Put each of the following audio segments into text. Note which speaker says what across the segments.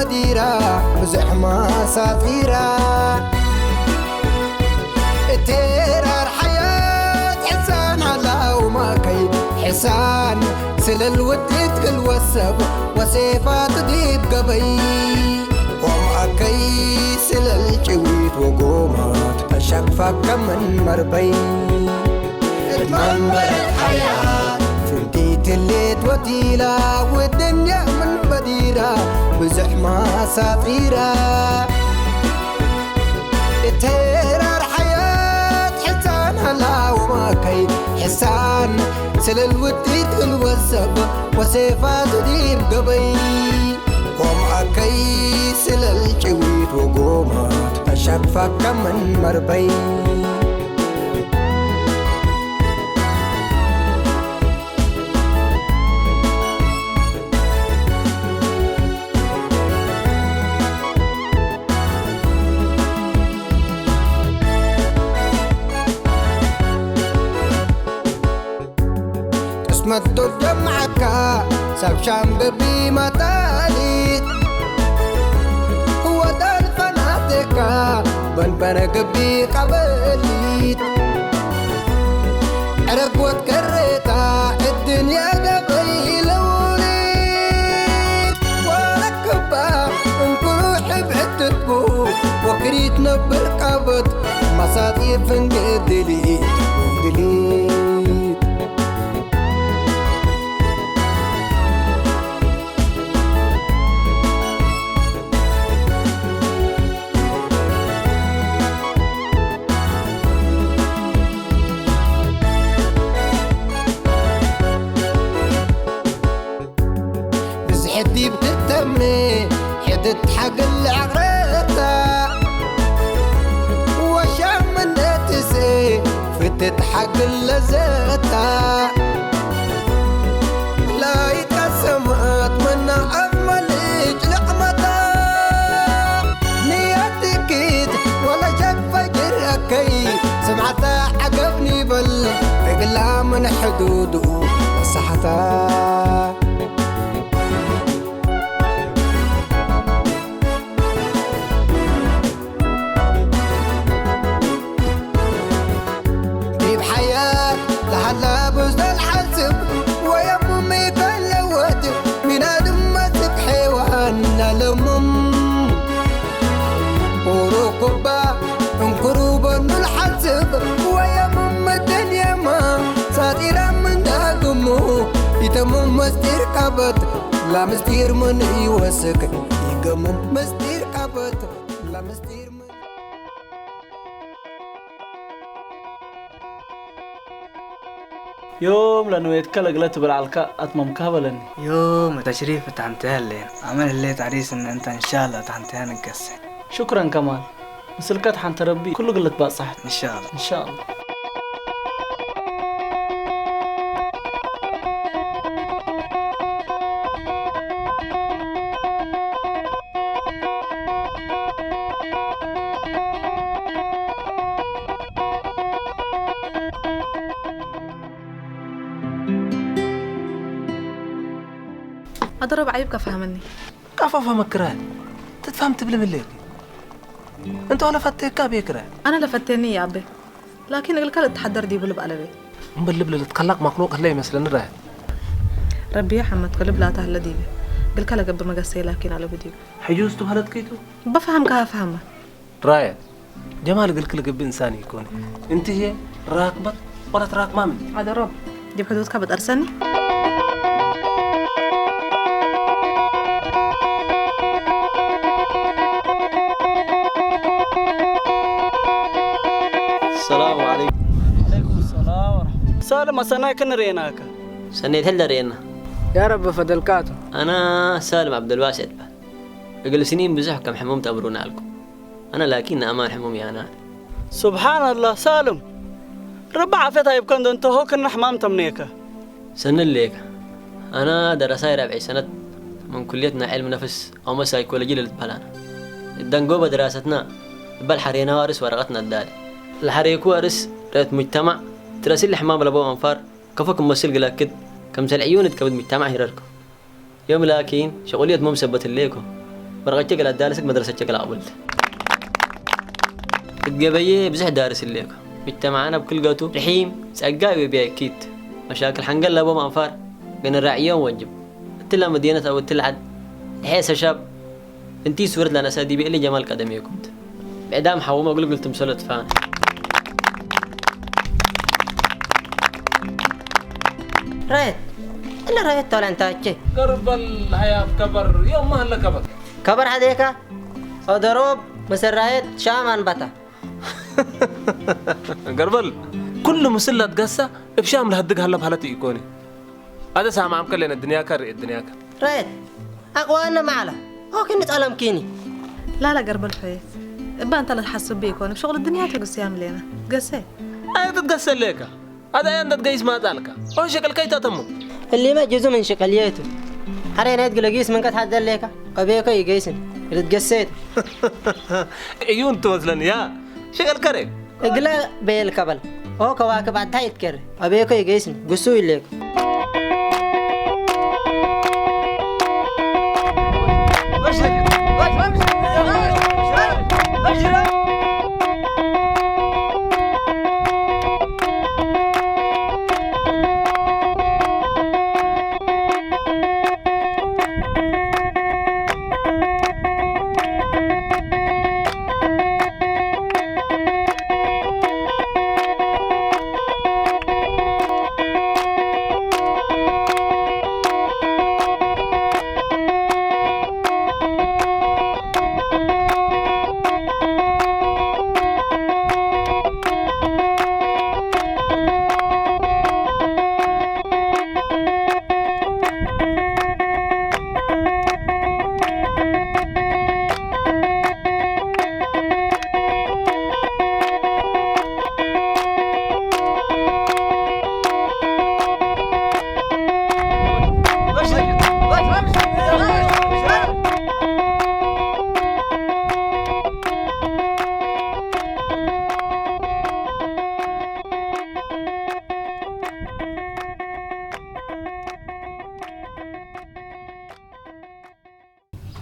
Speaker 1: بديرة بزحمة ساطيرة تيرار حياة حسان على وماكي حسان سلل وديت كل وسب وسيفات ديب قبي وماكي سلل جويت وقومات أشفى كمن مربي اتمنبر الحياة فرديت الليت وتيلة والدنيا من بديرة بزحمة ساطيرة تيرار حياة حسان هلا وماكي حسان سلل وديت الوسب وسيفات ديب قبي وماكي سلل جويت وقومات أشفى كمن مربي مدو جمعك سب شام قبي متاليت هو دا الفناتك بنبن قبي قبليت عرق وتكريتا الدنيا قبي لوليت وركبا انكرو حب حتتبو وكريت نبر قبط مساطير فنقد دليت حدي بتتمني حدت حق العغريتا وشام من تسي فتت حق اللزتا لا يتقسمت من أجمل لقمتا نياتي كيد ولا جاك فجر أكي سمعتا عقبني بل اقلا من حدوده وصحتا هلا بوزد الحسب ويا ممي كاللوت من أدمتك حيوان للمم وروكبا انكروبا الحسب ويا مم الدنيا ما صادرا من داقمو يتمم مستير كبت لا مستير من يوسك يقمم مستير كبت لا مستير من
Speaker 2: يوم لأنه يتكلق لا تبل على أتمم كابلني
Speaker 3: يوم تشريف تحنتها الليل عمل الليل تعريس إن أنت إن شاء الله تحنتها نقص.
Speaker 2: شكرا كمال مسلكات حنت ربي كله قلت بقى صح
Speaker 3: إن شاء الله
Speaker 2: إن شاء الله.
Speaker 4: أضرب عيبك فهمني
Speaker 5: كيف أفهمك كراه؟ تتفهم تبلم الليل أنت ولا فتيك بيكره
Speaker 4: أنا لفتني يا أبي لكن الكل تحضر دي بلب قلبي
Speaker 5: مبلب اللي تخلق مخلوق هلا مثلا الراه
Speaker 4: ربي يا حمد قلب لا تهلا دي بالكل قبل ما قسي لكن على بدي
Speaker 5: حجوزتو هلت كيتو
Speaker 4: بفهم كها فهمه
Speaker 5: رايد جمال الكل قبل إنساني يكون أنت هي راكبت ولا تراك ما من
Speaker 4: هذا رب جيب حدودك بتأرسني
Speaker 2: السلام عليكم. عليكم السلام ورحمة الله. سالم أسناي كن ريناك.
Speaker 6: سنيت هلا رينا.
Speaker 3: يا رب فدلكاتو.
Speaker 6: أنا سالم عبد الواسع. قبل سنين بزح كم حموم تأمرون لكم. أنا لكن أمان حمومي أنا.
Speaker 2: سبحان الله سالم. رب عافيتها يبكون دون هو كنا حمام تمنيكا.
Speaker 6: سنة ليك. أنا دراسي ربعي سنة من كليتنا علم نفس أو سايكولوجي للبلانا. الدنقوبة دراستنا بالحرينا وارس ورقتنا الدالي. الحريك وارس رأيت مجتمع تراسل الحمام لبوا أنفار كفكم مسيل قلاك كد كم سل عيونت كبد مجتمع هيراركو. يوم لكن شغولية ممسبة الليكو برغة شكل الدارسك مدرسة شكل عبل القبيه بزح دارس الليك مجتمعنا بكل قوته رحيم سقاي ويبيع أكيد مشاكل حنقل أبو منفار بين الرعية ووجب تلا مدينة أو تلعد حيث شاب انتي صورت لنا سادي بيقلي جمال قدمي كنت بعدام حوما قلت مسلط فان
Speaker 7: رايت إلا رايت طول أنت أشي
Speaker 5: قرب الحياة كبر يوم ما هلا كبر
Speaker 7: كبر حديكا ودروب بس رايت شامان بتا
Speaker 5: قربل كل مسلة تقسى بشام لهدق هلا بحالتي يكوني هذا سامع عم كلنا الدنيا كر الدنيا كر
Speaker 7: رايت أقوى أنا معلا هو كنت ألم كيني
Speaker 4: لا قرب الحياة ابا انت اللي تحسب بيكون بشغل الدنيا تقص يعمل لنا قسي
Speaker 5: هاي تتقسى ليك هذا عندك تقيس ما ذلك هو شكل كي تتمو
Speaker 7: اللي ما جزء من شكليته حرينا يتقل قيس من قد حد ليك قبيك يقيسن يتقسيت
Speaker 5: عيون توزلن يا شكل كريم
Speaker 7: اقلا بالكبل هو كواكب عد يتكر قبيك يقيسن قسوي ليك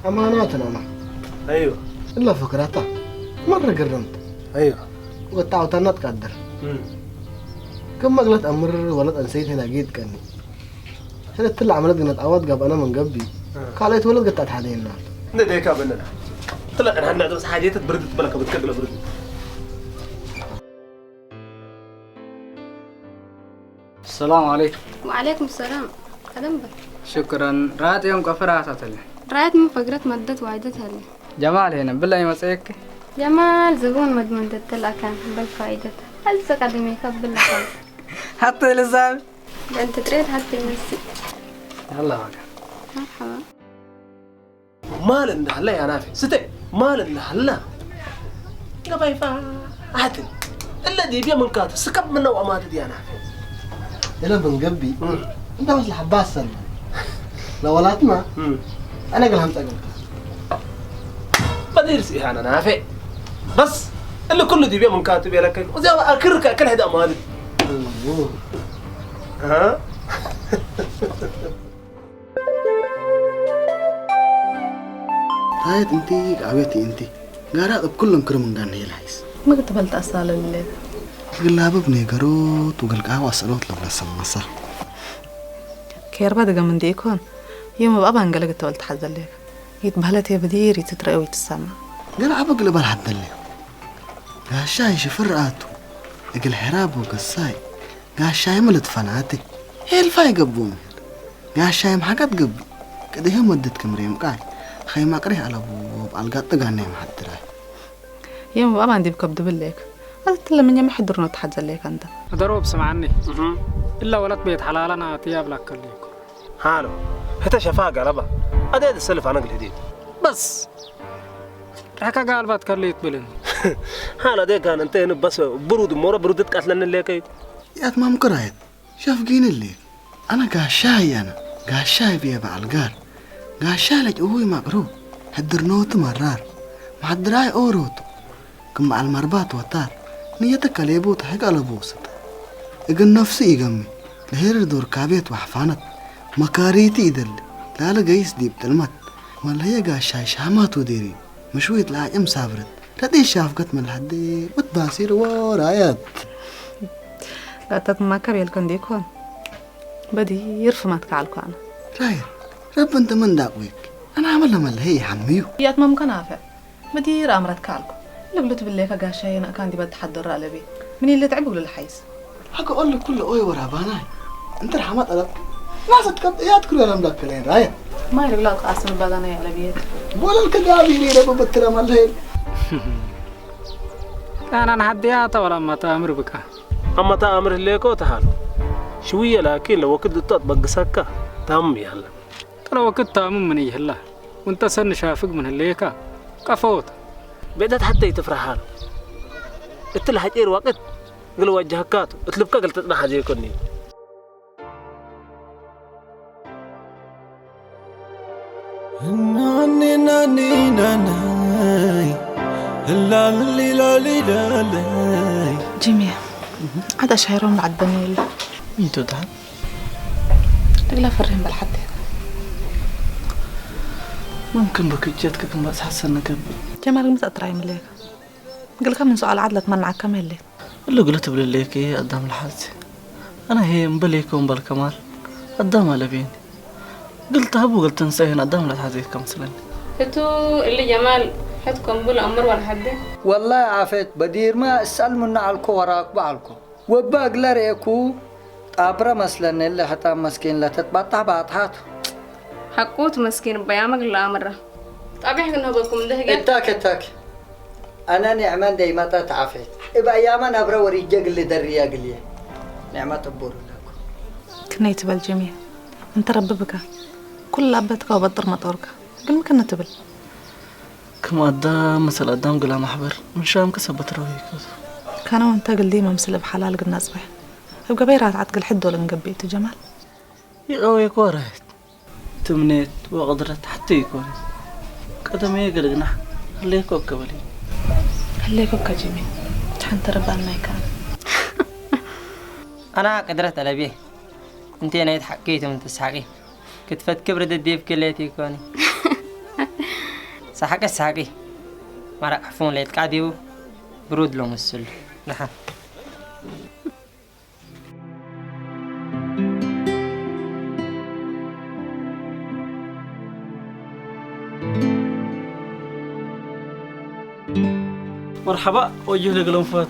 Speaker 1: أماناتنا أنا
Speaker 5: ايوه
Speaker 1: إلا فكرتها مرة قرمت
Speaker 5: ايوه
Speaker 1: وقطعت أنا تقدر كم مقلت أمر ولد أنسيت هنا جيت كني هل تطلع عملت قنات أواد قاب أنا من قبي قالت ولد قطعت حدين
Speaker 5: ده ديكا بننا طلع انا عندنا بس حاجات بردت بلك بتكدل بردت
Speaker 3: السلام عليكم.
Speaker 8: وعليكم السلام. كلام بك.
Speaker 3: شكرا. رات يوم كفرات لي.
Speaker 8: رأيت من فقرة مدت وعدتها لي.
Speaker 3: جمال هنا بالله يمسيك.
Speaker 8: جمال زبون مدمن تتلا كان بالفائدة. هل سقدمي قبل لك؟
Speaker 3: حتى لزام.
Speaker 8: أنت تريد حتى يمسي.
Speaker 3: يلا بقى.
Speaker 8: مرحبا.
Speaker 5: مال النحلة يا نافع ستي مال النحلة قبيفا عادل الذي بيا من كاتب سكب منه وما تدي يا نافع
Speaker 1: إلا من قبي أنت مش الحباس سنة لو ولاتنا أنا قلهم تقل
Speaker 5: بدير سيها أنا نافع بس اللي كله دي بيا من كاتب يا لك وزي أكرك كل هذا مالي ها
Speaker 1: رايت انتي قاويتي انتي قارات بكل انكر من قان هي الحيس
Speaker 4: ما قتبلت أصال الليل
Speaker 1: قلها ببني قروت وقل قهوة سلوت لبلا سمسا
Speaker 4: كير بدقا من ديكون يوم بابا انقلق تولت حد الليل يتبهلت يا بدير يتترقوي تسمع
Speaker 1: قال عبق لبال حد الليل قال شاي شفرقاتو قل حراب وقصاي قال شاي ملت فناتي هي الفاي قبوم قال شاي محقات قبي كده هي مدت كمريم قاي خي ما قريه على ابو القط قاني محد راي
Speaker 4: يوم بابا عندي بكبد بالليك هذا تلا من يوم يحضرنا تحدى الليك انت
Speaker 3: ضروب سمعني الا ولد بيت حلالنا تياب لك ليك
Speaker 5: حالو حتى شفاق قلبا أديت السلف أنا قل هديد بس
Speaker 3: حكا قال بات كليت بلن
Speaker 5: حالا دي كان انتهي بس برود مورا برودت قتلنا اللي كي
Speaker 1: يا تمام قرايت شافقين الليل انا قاشاي انا قاشاي بيا بعالقار قاشالك هوي مقروب هدرنوت مرار محدراي اوروتو كم مع المربات وطار نيتك ليبوت حق على بوسط اقل نفسي يقمي لهير دور كابيت وحفانت مكاريتي يدل لا لقيس ديب تلمت
Speaker 9: ولا هي قاشاي شامات وديري مشويت لها ام سافرت تدي شافقت من الحدي وتباسير ورايات
Speaker 4: لا تتما كبيل كندي كون بدي يرفع ما تكعلكو أنا
Speaker 9: رايت رب انت من داقويك انا عملها من هي حميو
Speaker 4: يات ما ممكن أعرف بدي ير أمرت كعلكو لبلت بالله كقاشاي أنا كان دي بدي حد الرأي بي من اللي تعبوا للحيس
Speaker 9: حق اقول لك كل اوي ورا باناي انت رحمت قلب ما صدقت يا تكرو انا مدكلين رايت
Speaker 4: ما يرجع لك قاسم بدنا يا لبيت
Speaker 9: ولا الكذابي لي رب بترم الليل
Speaker 10: أنا حديات ولا ما تأمر بك
Speaker 5: أما تأمر ليكو تحالو شوية لكن لو كنت تطبق سكة تامي هلا
Speaker 10: لو كنت تأمم من يهلا وانت سن شافق من هليكا كفوت
Speaker 5: بدأت حتى يتفرح حاله اتلا حجير وقت قلوا وجهكاتو اتلبكا قلت تنا حاجة يكوني
Speaker 1: ناني ناني ناني لا لي لا لي لا لي
Speaker 4: جيمي عاد أشعرهم بعد بنيل
Speaker 3: مين تدعم؟
Speaker 4: لا فرهم بالحد
Speaker 3: ممكن بكيتك كم بس حسن كم
Speaker 4: جمال متأطرعي من ليك قل كم من سؤال عدلك منعك كمل لي
Speaker 3: اللي قلت بليك هي قدام الحاج أنا هي مبليك ومبالكمال قدام على بيني قلت هبو قلت نسيهن قدام لا تحديث كم سنة
Speaker 11: هتو اللي جمال حدكم بول أمر ولا حد
Speaker 12: والله عافيت بدير ما اسأل منا علىكو وراك بعلكو وباق لريكو أبرا مثلا اللي حتى مسكين لا تتبطح بعضحاته
Speaker 11: حقوت مسكين بيامك لا مرة طبيعي إنه بكم ده
Speaker 12: اتاك أنا نعمان دايما تعافيت إبا أياما أبرا وريجاق اللي درياق ليه نعمة تبور لكو
Speaker 4: كنيت بالجميع انت رببك كل أبتك وبطر مطورك قل مكنا تبل
Speaker 3: كما قدام مثل قدام قلا محبر من شام كسبت رويك
Speaker 4: كانوا انت قل ديما مسل بحلال قلنا صبح يبقى بيرات عتقل حد ولا نقبيت جمال
Speaker 3: يقويك ورهت تمنيت وقدرت حتى يكون قدمي قلقنا هليكو قبلي
Speaker 4: هليكو كجيمي حنت ربنا كان
Speaker 7: أنا قدرت على بيه انتي أنا يتحكيت وانت تسحقي كتفت كبرت الديب كليتي كوني سحقي مرق حفون ليت قاعديو برود لهم السل نحن
Speaker 2: مرحبا وجه لك الانفات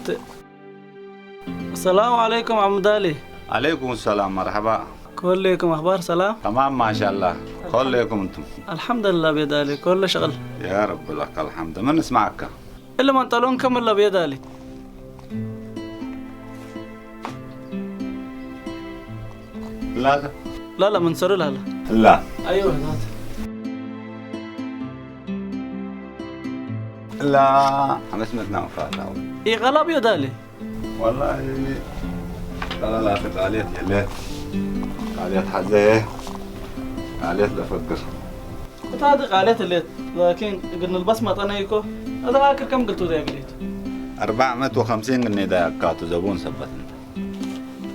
Speaker 2: السلام عليكم عم دالي
Speaker 13: عليكم السلام مرحبا
Speaker 2: كلكم اخبار سلام
Speaker 13: تمام ما شاء الله كلكم انتم
Speaker 2: الحمد لله بيدالي كل شغل
Speaker 13: يا رب لك الحمد من نسمعك
Speaker 2: الا ما انطلون كمل بيدالي لا من سر لا
Speaker 13: لا
Speaker 2: ايوه هذا
Speaker 13: لا انا سمعتنا وفاتها
Speaker 2: اي غلب يدالي
Speaker 13: والله لا قاليت يا ليت قاليت حزيه قاليت بفكر
Speaker 2: هذا قاليت الليت لكن قلنا البصمة انا يكو هذا اخر كم قلتوا ذا قليت
Speaker 13: 450 قلنا ذا كاتو زبون سبتنا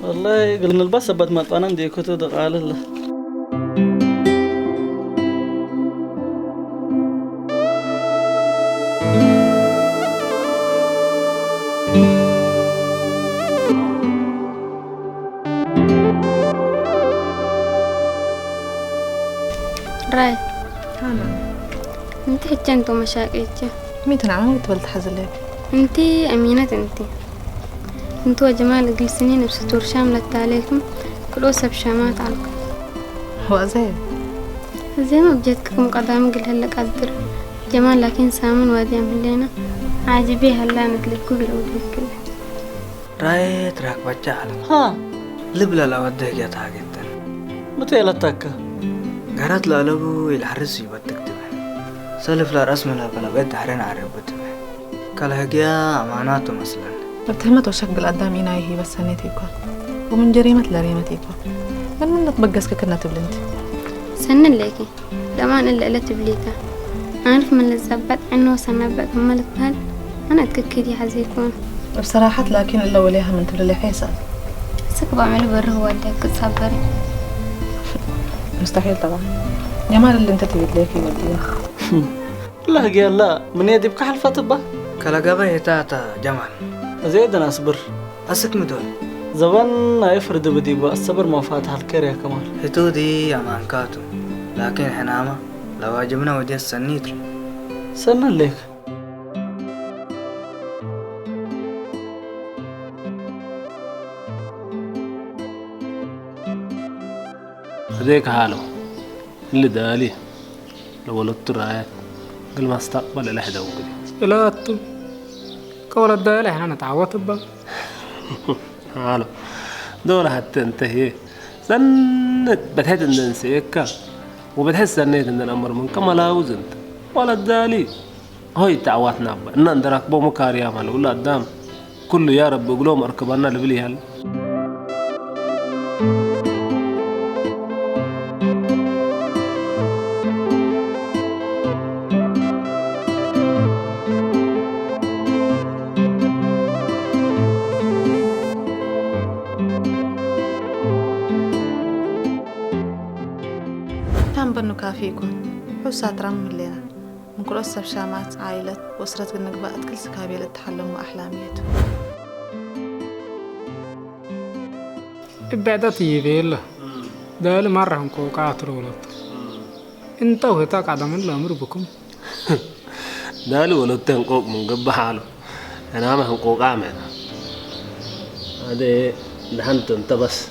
Speaker 2: والله قلنا البس سبت ما انا دي كنت قال الله
Speaker 8: راي انت حجنتو مشاكلك
Speaker 4: ميتنا عمو تبلت حزلك
Speaker 8: انتي امينة انتوا جمال قل سنين بستور شاملت عليكم كل أسب شامات عليكم
Speaker 4: هو زي
Speaker 8: ما بجيتكم قدام قل هلا قدر جمال لكن سامن وادي عملينا عاجبي هلا نتلك كل أوديك كله
Speaker 3: رايت راك بجعل
Speaker 2: ها
Speaker 3: لبلا لا وديك يا تاجتا
Speaker 2: متى لا تكا
Speaker 3: قرات لا لبو الحرس يبدك تبع سلف لا رسم لا بلا بيت حرين عربت كلا هجيا اماناته مثلا
Speaker 4: بتهمت وشق قدام إناي هي بس هنيتيكو ومن جريمة لريمتيكو من نتبقسك كنا تبلنتي
Speaker 8: سنن ليكي كمان إلا تبليتا عارف من الزبط عنه سنبت ملك بهال أنا أتككدي حزيكون
Speaker 4: بصراحة لكن إلا وليها من تبلي حيسا
Speaker 8: سك بعمل بره ودك تصبري
Speaker 4: مستحيل طبعا يا مال اللي انت تبيت ليك يوديها
Speaker 3: لا قال لا من يدي بكحل فتبة
Speaker 12: كلا قبل تاتا جمال
Speaker 3: زيدنا أصبر
Speaker 12: أسك مدول
Speaker 3: زبان يفرد بديبا الصبر ما فاتح الكريه كمال
Speaker 12: هتودي يا مانكاتو لكن حنامة لو واجبنا ودي السنيتر
Speaker 3: سنة ليك
Speaker 5: هذيك حاله اللي دالي لو ولدت رايت قل ما استقبل له حدا وقدي
Speaker 10: لا كول الدالة احنا نتعوت بقى
Speaker 5: حاله دورة حتى انتهي سنت بتحس ان نسيك وبتحس سنيت ان الامر من كملا وزنت ولا الدالي هاي تعواتنا بقى ان ندرك بو مكاريا مال ولا قدام كله يا رب يقولوا اركبنا لبلي هل
Speaker 4: بنو كافيكم حوسات رم الليلة من كل أسف شامات عائلة وأسرة النقباء كل سكابية للتحلم وأحلاميته
Speaker 10: إبعدتي بيلا دال مرة هنكو كاترولت انت وهتاك عدم الأمر بكم
Speaker 5: دال ولدت هنكوك من قبل حاله أنا ما هنكوك عامل هذا دهنت انت بس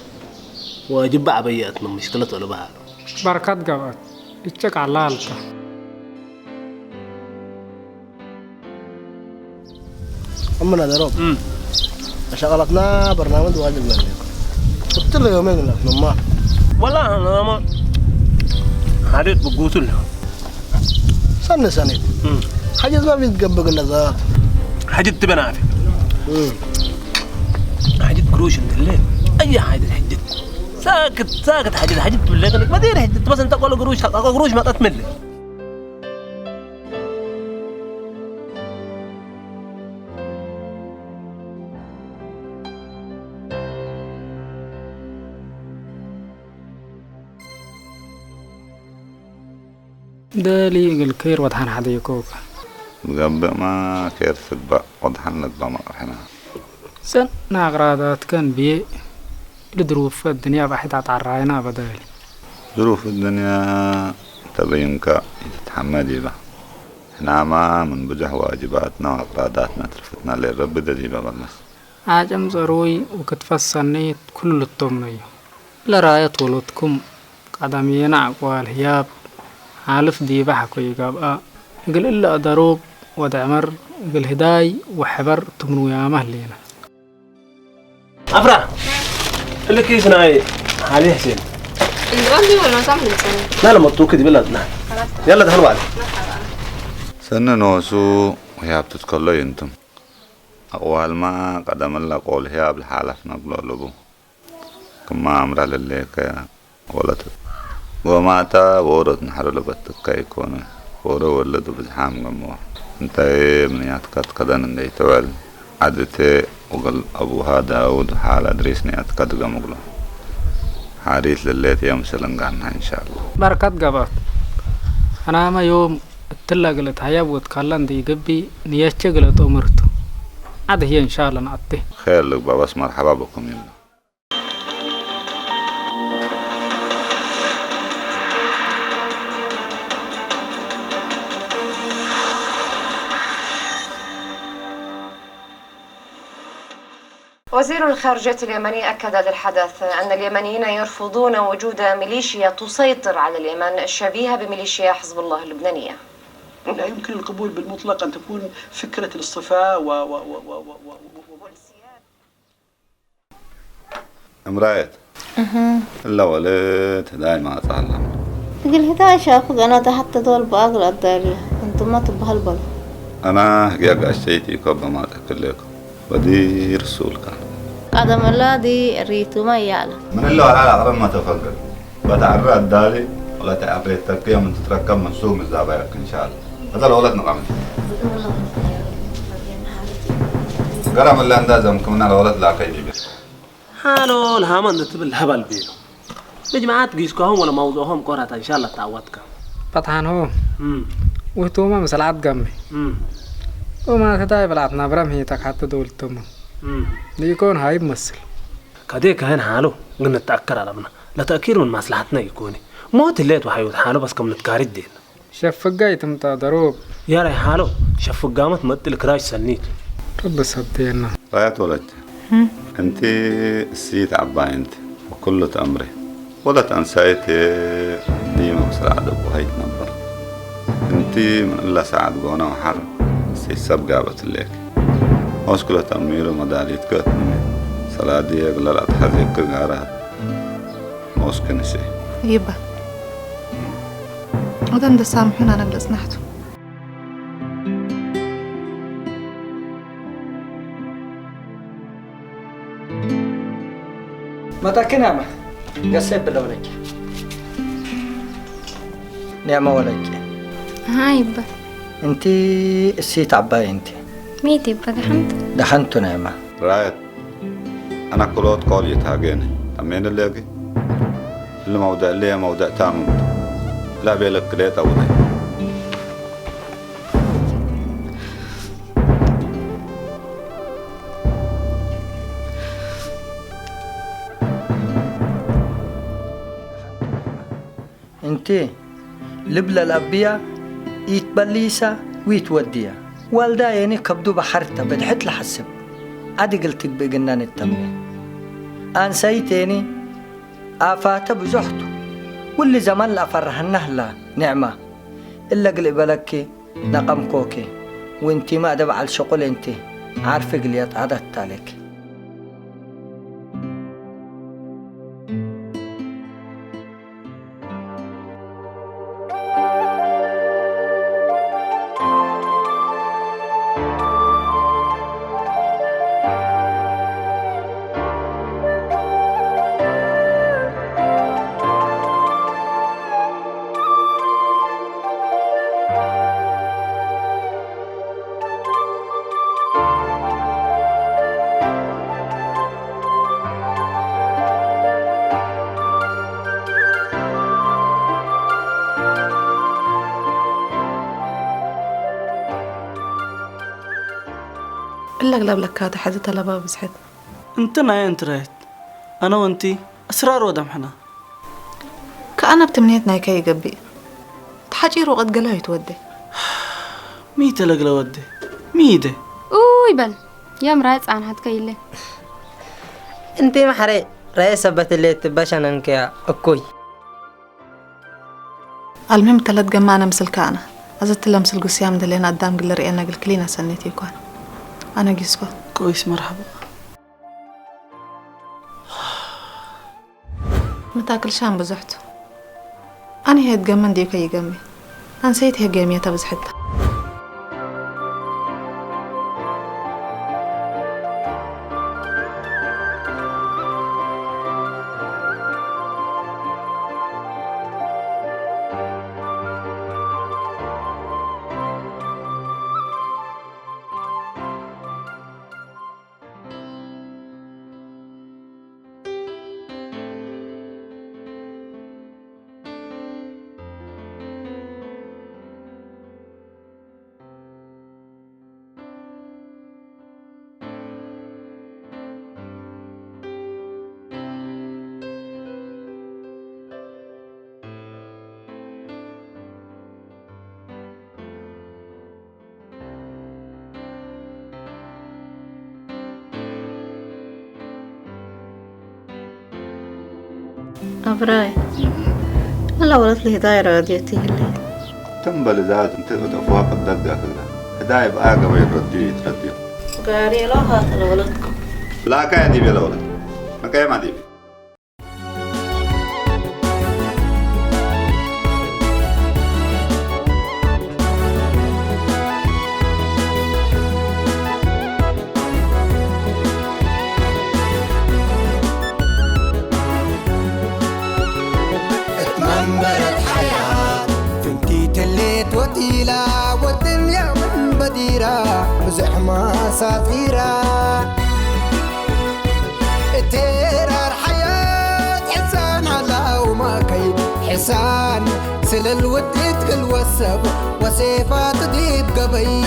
Speaker 5: واجب عبياتنا مشكلة ولا بحاله
Speaker 10: بركات قوات اتشك على التا
Speaker 14: أمنا دروب شغلتنا برنامج واجب منك قلت له يومين لك نما
Speaker 5: والله أنا ما حريت بقوت له
Speaker 14: سنة حاجة ما بيتقبل النظام
Speaker 5: حاجة تبان عافية حاجة قروش الليل أي حاجة حجت ساكت حاجة بالله انك ما دير حجت بس انت تقول قروش ما تتمل
Speaker 10: دالي الكير وضحان حديكوك
Speaker 13: قبل ما كير في البق وضحان لك بما رحنا
Speaker 10: سن ناغرادات كان بيه لظروف الدنيا بحيث عطعراينا بدالي
Speaker 13: ظروف الدنيا تبينك تتحمدي بها احنا ما من بجح واجباتنا وأقراداتنا تلفتنا للرب دديبا بالناس
Speaker 10: عجم زروي وكتفسنيت كل الطمنية لراية ولدكم قدمين أقوال هياب عالف ديبا حكو يقاب قل إلا دروب ودعمر قل هداي وحبر تمنو يا مهلينا
Speaker 5: أفرح اللي كيف ناي علي حسين
Speaker 11: الغندي ولا سامح السنة
Speaker 5: لا مطوك دي بلاد نعم يلا دهنوا بعد
Speaker 13: سنة نوسو وهي بتتكلم انتم أقوال ما قدم الله قول هي بالحالة نقول لبو كما أمر لليك ولد وماتا ورد نحر لبتك كي يكون ورو ولد بزحام جموع انت من يعتقد قدن اندي توال عدتي وقال أبوها داود حال أدريسني أتقد قمقله حاريث لليت يوم سلنقانها إن شاء الله
Speaker 10: بركات قبات أنا ما يوم التلا قلت هياب وتكلم دي قبي نيتش قلت أمرته عاد هي إن شاء الله نعطيه
Speaker 13: خير لك بس مرحبا بكم يلا
Speaker 15: وزير الخارجية اليمني أكد للحدث أن اليمنيين يرفضون وجود ميليشيا تسيطر على اليمن الشبيهة بميليشيا حزب الله اللبنانية.
Speaker 2: لا يمكن القبول بالمطلق أن تكون فكرة الاصطفاء
Speaker 13: امرأة إلا وليت دايما أتعلم
Speaker 16: تقول هدا شافك أنا تحت دول بأقل الدارية أنتم ما تبها البلد
Speaker 13: أنا حقيقة أشتيتي كوبا ما تأكلكم بدي رسولك
Speaker 16: قدم الله دي ريتو ما يعلم
Speaker 13: من اللي على أغرب ما تفكر بتعرى الدالي ولا تعرى التركية من تتركب من سوق الزبايك إن شاء الله هذا الولد نقام قرام اللي اندازم كمنا الولد لا كيدي بس
Speaker 5: حالو الهامان نتبل الهبل بينه بجماعات قيسكوهم ولا موضوعهم قرأت إن شاء الله تعودك
Speaker 10: قطعان هو وتوما مسلعات جنبي وما تداي بلعتنا برام هي حتى دول توما دي يكون هاي بمثل
Speaker 5: كديك هين حاله قلنا نتأكر على منا لا تأكير من مصلحتنا يكوني موت الليت وحيوت حاله بس كم نتكارد دين
Speaker 10: شف جاي تمتا ضروب
Speaker 5: يا ري حاله شف قامت مد الكراش سنيت
Speaker 10: رب صدينا
Speaker 13: رايت ولد انت السيد عباي انت وكل أمري ولا تنسيت ديما مساعدة وهي تنبر انت من الله ساعد قونا وحر سيساب قابت الليك واسكولة تأمير ومداليت قاتنمي صلاة دي اقلا لا تحذيك قارات واسكني سي
Speaker 4: يبا ودن ده سامحنا أنا اللي سنحته
Speaker 12: متى كنامة قصيب بالله ولك نعمة ولك
Speaker 8: هاي يبا
Speaker 12: انتي السيت عباي انتي
Speaker 8: ميت يبا
Speaker 12: دحنتو نعمة
Speaker 13: رايت أنا كلوت قولي تاقيني أمين اللي أجي اللي موضع لي موضع تامن لا بيلك كليت أولي
Speaker 12: انتي لبلا الأبية يتبليسا ويتوديا والدا يعني كبدو بحرتا بدحت لحسب عادي قلتك بقنان التمني أن سيتيني آفاتا بزحتو واللي زمان لأفرهنه لا نعمة إلا قلب لك نقم كوكي وانتي ما دبع الشغل انتي عارفة قليات عددت عليك
Speaker 4: إلا أغلب لك هذا حاجة طلبها بسحت
Speaker 3: انتنا يا انت رايت أنا وانتي أسرار ودمحنا
Speaker 4: كأنا بتمنيتنا كي يقبي تحجير وقد قلها يتودي
Speaker 3: ميته لقلا ودي ميده
Speaker 8: اوي بل يا مرايت عن هاد كيله
Speaker 7: انتي محري رئيس بات اللي تباشا ننكيا اكوي
Speaker 4: المهم تلات جمعنا مثل كأنا أزدت لها مثل قسيام دلينا قدام قل رئينا قل كلينا سنتي يكون أنا جيسكو
Speaker 3: كويس مرحبا
Speaker 4: متاكل شام بزحته أنا هيد جمن دي كي جنبي أنا نسيت هي جامية بزحتها
Speaker 16: أبراي هلا ولد لي هداية راديتي اللي
Speaker 13: تنبل ذات انت وتفوق الدقة كده هداية بقى قبل يتردي
Speaker 16: قاري لا هات لولدكم
Speaker 13: لا كاين دي بلا ولد ما كاين ما دي
Speaker 1: اتمنبرت حياة فهمتي تليت وتيلة والدنيا من بديرة بزحمة ساطيرة تيرار حياة حسان على وما كي حسان سل الوديت كل وسب وسيفات ديب قبي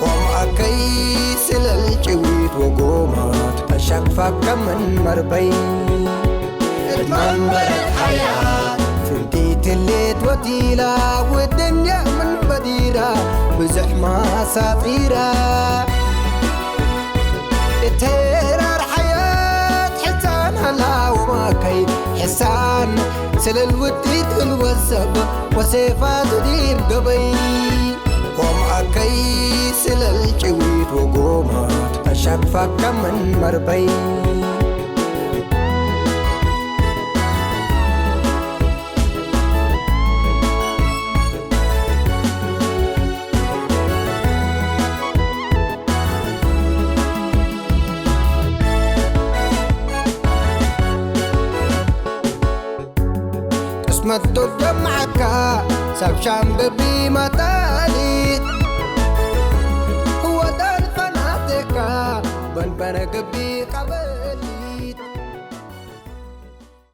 Speaker 1: ومعكي سل الجويت وقومات أشقفك من مربي المنبر الحياة فرديت اللي توتيلا والدنيا من بديرة بزحمة ساطيرة تهرر حياة حسان هلا وماكي حسان سل الوديت الوسب وسيفات ديب قبي ومعكي سل الجويت وقومات أشقفك من مربي مدو جمعك سبشان ببي متاليت هو دار فناتك بن بن قبي